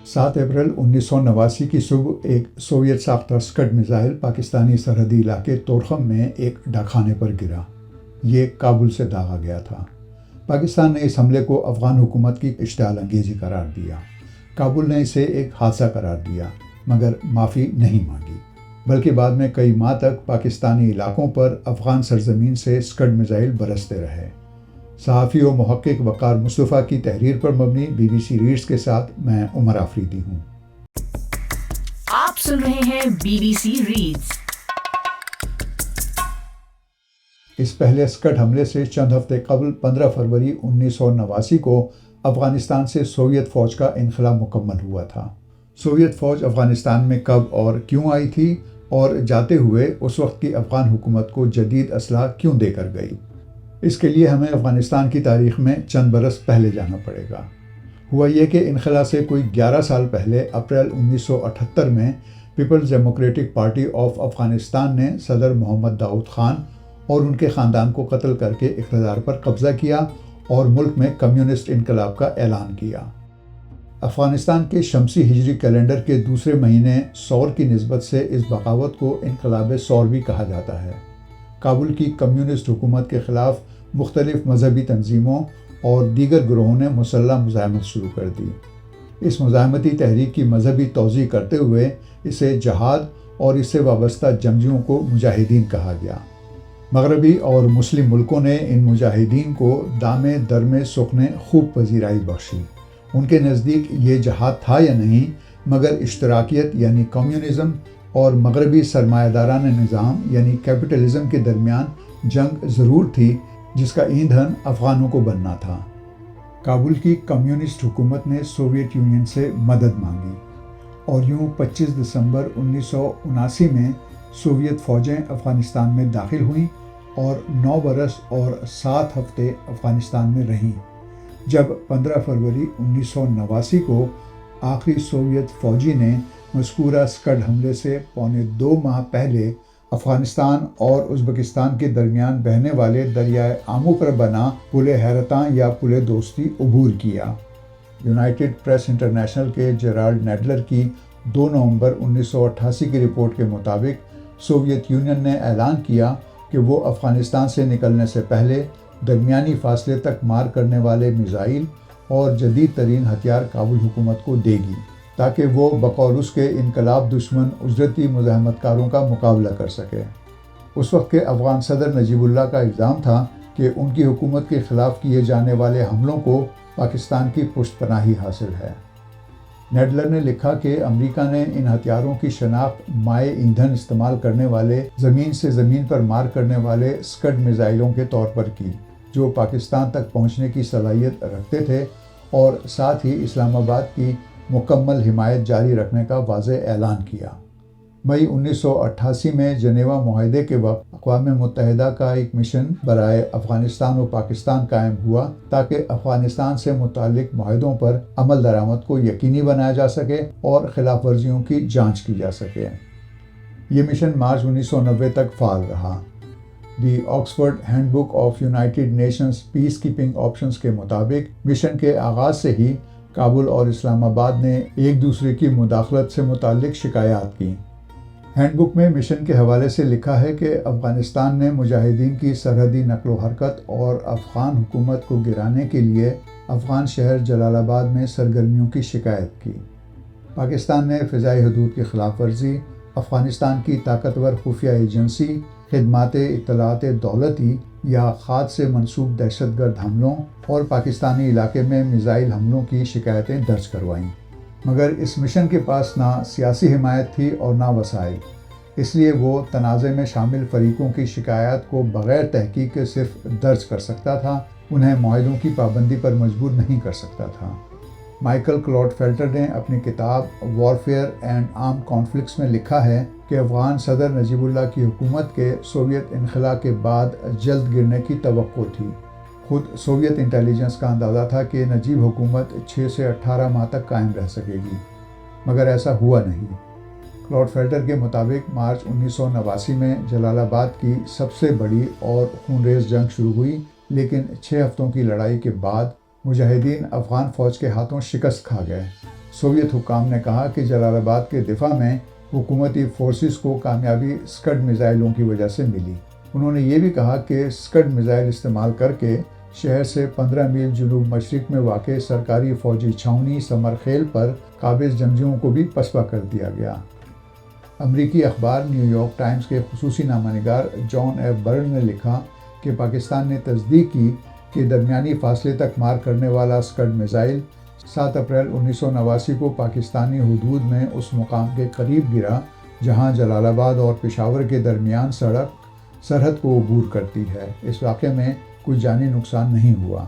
7 April 1989 کی صبح ایک سوویت ساختہ اسکڈ میزائل پاکستانی سرحدی علاقے تورخم میں ایک ڈاکخانے پر گرا۔ یہ کابل سے داغا گیا تھا۔ پاکستان نے اس حملے کو افغان حکومت کی اشتعال انگیزی قرار دیا۔ کابل نے اسے ایک حادثہ قرار دیا مگر معافی نہیں مانگی، بلکہ بعد میں کئی ماہ تک پاکستانی علاقوں پر افغان سرزمین سے اسکڈ میزائل برستے رہے۔ صحافی و محقق وقار مصطفیٰ کی تحریر پر مبنی BBC ریڈز کے ساتھ میں عمر آفریدی ہوں۔ آپ سن رہے ہیں BBC ریڈز۔ اس پہلے اسکڈ حملے سے چند ہفتے قبل 15 فروری 1989 کو افغانستان سے سوویت فوج کا انخلا مکمل ہوا تھا۔ سوویت فوج افغانستان میں کب اور کیوں آئی تھی اور جاتے ہوئے اس وقت کی افغان حکومت کو جدید اسلحہ کیوں دے کر گئی؟ اس کے لیے ہمیں افغانستان کی تاریخ میں چند برس پہلے جانا پڑے گا۔ ہوا یہ کہ انخلا سے کوئی 11 سال پہلے اپریل 1978 میں People's Democratic Party of Afghanistan نے صدر محمد داؤد خان اور ان کے خاندان کو قتل کر کے اقتدار پر قبضہ کیا اور ملک میں کمیونسٹ انقلاب کا اعلان کیا۔ افغانستان کے شمسی ہجری کیلنڈر کے دوسرے مہینے سور کی نسبت سے اس بغاوت کو انقلاب سور بھی کہا جاتا ہے۔ کابل کی کمیونسٹ حکومت کے خلاف مختلف مذہبی تنظیموں اور دیگر گروہوں نے مسلح مزاحمت شروع کر دی۔ اس مزاحمتی تحریک کی مذہبی توضیح کرتے ہوئے اسے جہاد اور اس سے وابستہ جنگجوؤں کو مجاہدین کہا گیا۔ مغربی اور مسلم ملکوں نے ان مجاہدین کو دامے درمے سخنے خوب پذیرائی بخشی۔ ان کے نزدیک یہ جہاد تھا یا نہیں، مگر اشتراکیت یعنی کمیونزم اور مغربی سرمایہ دارانہ نظام یعنی کیپٹلزم کے درمیان جنگ ضرور تھی جس کا ایندھن افغانوں کو بننا تھا۔ کابل کی کمیونسٹ حکومت نے سوویت یونین سے مدد مانگی اور یوں 25 دسمبر 1979 میں سوویت فوجیں افغانستان میں داخل ہوئیں اور 9 برس اور 7 ہفتے افغانستان میں رہیں، جب 15 فروری 1989 کو آخری سوویت فوجی نے مذکورہ اسکڈ حملے سے پونے 2 ماہ پہلے افغانستان اور ازبکستان کے درمیان بہنے والے دریائے آمو پر بنا پل حیرتاں یا پل دوستی عبور کیا۔ یونائٹڈ پریس انٹرنیشنل کے جیرالڈ نیڈلر کی 2 نومبر 1988 کی رپورٹ کے مطابق سوویت یونین نے اعلان کیا کہ وہ افغانستان سے نکلنے سے پہلے درمیانی فاصلے تک مار کرنے والے میزائل اور جدید ترین ہتھیار کابل حکومت کو دے گی تاکہ وہ بقول اس کے انقلاب دشمن اجرتی مزاحمت کاروں کا مقابلہ کر سکے۔ اس وقت کے افغان صدر نجیب اللہ کا الزام تھا کہ ان کی حکومت کے خلاف کیے جانے والے حملوں کو پاکستان کی پشت پناہی حاصل ہے۔ نیڈلر نے لکھا کہ امریکہ نے ان ہتھیاروں کی شناخت مائع ایندھن استعمال کرنے والے زمین سے زمین پر مار کرنے والے اسکڈ میزائلوں کے طور پر کی، جو پاکستان تک پہنچنے کی صلاحیت رکھتے تھے اور ساتھ ہی اسلام آباد کی مکمل حمایت جاری رکھنے کا واضح اعلان کیا۔ مئی 1988 میں جنیوا معاہدے کے وقت اقوام متحدہ کا ایک مشن برائے افغانستان و پاکستان قائم ہوا تاکہ افغانستان سے متعلق معاہدوں پر عمل درآمد کو یقینی بنایا جا سکے اور خلاف ورزیوں کی جانچ کی جا سکے۔ یہ مشن مارچ 1990 تک فعال رہا۔ The Oxford handbook of United Nations peacekeeping options کے مطابق مشن کے آغاز سے ہی کابل اور اسلام آباد نے ایک دوسرے کی مداخلت سے متعلق شکایات کی۔ ہینڈ بک میں مشن کے حوالے سے لکھا ہے کہ افغانستان نے مجاہدین کی سرحدی نقل و حرکت اور افغان حکومت کو گرانے کے لیے افغان شہر جلال آباد میں سرگرمیوں کی شکایت کی۔ پاکستان نے فضائی حدود کی خلاف ورزی، افغانستان کی طاقتور خفیہ ایجنسی، خدمات اطلاعات دولتی یا خاد سے منسوب دہشت گرد حملوں اور پاکستانی علاقے میں میزائل حملوں کی شکایتیں درج کروائیں، مگر اس مشن کے پاس نہ سیاسی حمایت تھی اور نہ وسائل، اس لیے وہ تنازع میں شامل فریقوں کی شکایات کو بغیر تحقیق کے صرف درج کر سکتا تھا، انہیں معاہدوں کی پابندی پر مجبور نہیں کر سکتا تھا۔ مائیکل کلاڈ فیلٹر نے اپنی کتاب وارفیئر اینڈ آرم کانفلکٹس میں لکھا ہے کہ افغان صدر نجیب اللہ کی حکومت کے سوویت انخلا کے بعد جلد گرنے کی توقع تھی۔ خود سوویت انٹیلیجنس کا اندازہ تھا کہ نجیب حکومت 6 سے 18 ماہ تک قائم رہ سکے گی، مگر ایسا ہوا نہیں۔ کلاڈ فیلٹر کے مطابق مارچ 1989 میں جلال آباد کی سب سے بڑی اور خونریز جنگ شروع ہوئی، لیکن 6 ہفتوں کی لڑائی کے بعد مجاہدین افغان فوج کے ہاتھوں شکست کھا گئے۔ سوویت حکام نے کہا کہ جلال آباد کے دفاع میں حکومتی فورسز کو کامیابی اسکڈ میزائلوں کی وجہ سے ملی۔ انہوں نے یہ بھی کہا کہ اسکڈ میزائل استعمال کر کے شہر سے 15 میل جنوب مشرق میں واقع سرکاری فوجی چھاؤنی سمرخیل پر قابض جنگجوؤں کو بھی پسپا کر دیا گیا۔ امریکی اخبار نیو یارک ٹائمز کے خصوصی نامہ نگار جان ایف برن نے لکھا کہ پاکستان نے تصدیق کی کہ درمیانی فاصلے تک مار کرنے والا اسکڈ میزائل 7 اپریل 1989 کو پاکستانی حدود میں اس مقام کے قریب گرا جہاں جلال آباد اور پشاور کے درمیان سڑک سرحد کو عبور کرتی ہے۔ اس واقعے میں کوئی جانی نقصان نہیں ہوا۔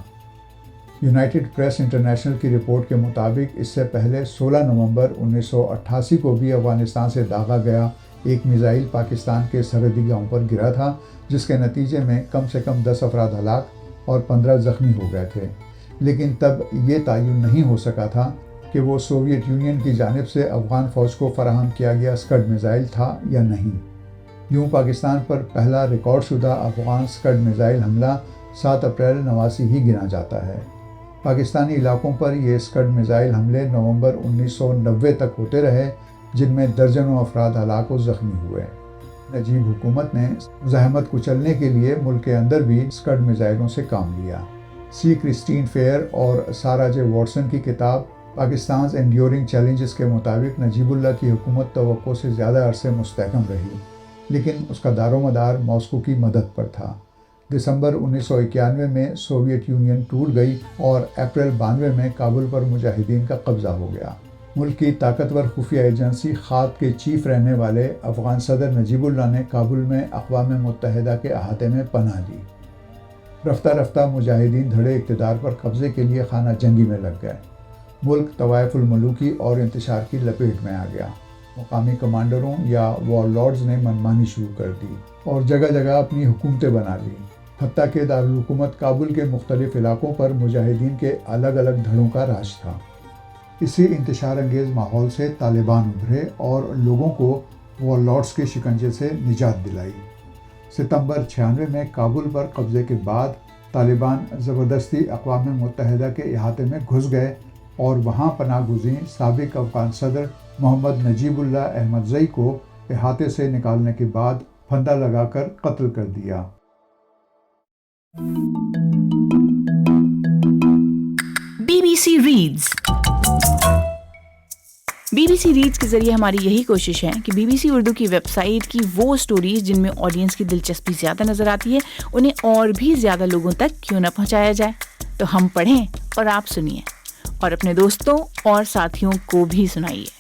یونائٹڈ پریس انٹرنیشنل کی رپورٹ کے مطابق اس سے پہلے 16 نومبر 1988 کو بھی افغانستان سے داغا گیا ایک میزائل پاکستان کے سرحدی گاؤں پر گرا تھا، جس کے نتیجے میں کم سے کم 10 افراد ہلاک اور 15 زخمی ہو گئے تھے، لیکن تب یہ تعین نہیں ہو سکا تھا کہ وہ سوویت یونین کی جانب سے افغان فوج کو فراہم کیا گیا اسکڈ میزائل تھا یا نہیں۔ یوں پاکستان پر پہلا ریکارڈ شدہ افغان اسکڈ میزائل حملہ 7 اپریل 1989 ہی گنا جاتا ہے۔ پاکستانی علاقوں پر یہ اسکڈ میزائل حملے نومبر 1990 تک ہوتے رہے، جن میں درجنوں افراد ہلاک و زخمی ہوئے۔ نجیب حکومت نے مزاحمت کچلنے کے لیے ملک کے اندر بھی اسکڈ میزائلوں سے کام لیا۔ سی کرسٹین فیئر اور سارا جے واٹسن کی کتاب پاکستانز انڈیورنگ چیلنجز کے مطابق نجیب اللہ کی حکومت توقع سے زیادہ عرصے مستحکم رہی، لیکن اس کا دار و مدار ماسکو کی مدد پر تھا۔ دسمبر 1991 میں سوویت یونین ٹوٹ گئی اور اپریل 92 میں کابل پر مجاہدین کا قبضہ ہو گیا۔ ملک کی طاقتور خفیہ ایجنسی خاک کے چیف رہنے والے افغان صدر نجیب اللہ نے کابل میں اقوام متحدہ کے احاطے میں پناہ لی۔ رفتہ رفتہ مجاہدین دھڑے اقتدار پر قبضے کے لیے خانہ جنگی میں لگ گئے۔ ملک طوائف الملوکی اور انتشار کی لپیٹ میں آ گیا۔ مقامی کمانڈروں یا وار لارڈز نے منمانی شروع کر دی اور جگہ جگہ اپنی حکومتیں بنا لی، حتیٰ کہ دارالحکومت کابل کے مختلف علاقوں پر مجاہدین کے الگ الگ دھڑوں کا راج تھا۔ اسی انتشار انگیز ماحول سے طالبان ابھرے اور لوگوں کو وار لارڈز کے شکنجے سے نجات دلائی۔ ستمبر 96 میں کابل پر قبضے کے بعد طالبان زبردستی اقوام متحدہ کے احاطے میں گھس گئے اور وہاں پناہ گزین سابق افغان صدر محمد نجیب اللہ احمدزئی کو احاطے سے نکالنے کے بعد پھندا لگا کر قتل کر دیا۔ BBC ریڈز BBC ریڈز کے ذریعے ہماری یہی کوشش ہے کہ BBC اردو کی ویب سائٹ کی وہ سٹوریز جن میں آڈینس کی دلچسپی زیادہ نظر آتی ہے انہیں اور بھی زیادہ لوگوں تک کیوں نہ پہنچایا جائے۔ تو ہم پڑھیں اور آپ سنیے اور اپنے دوستوں اور ساتھیوں کو بھی سنائیے۔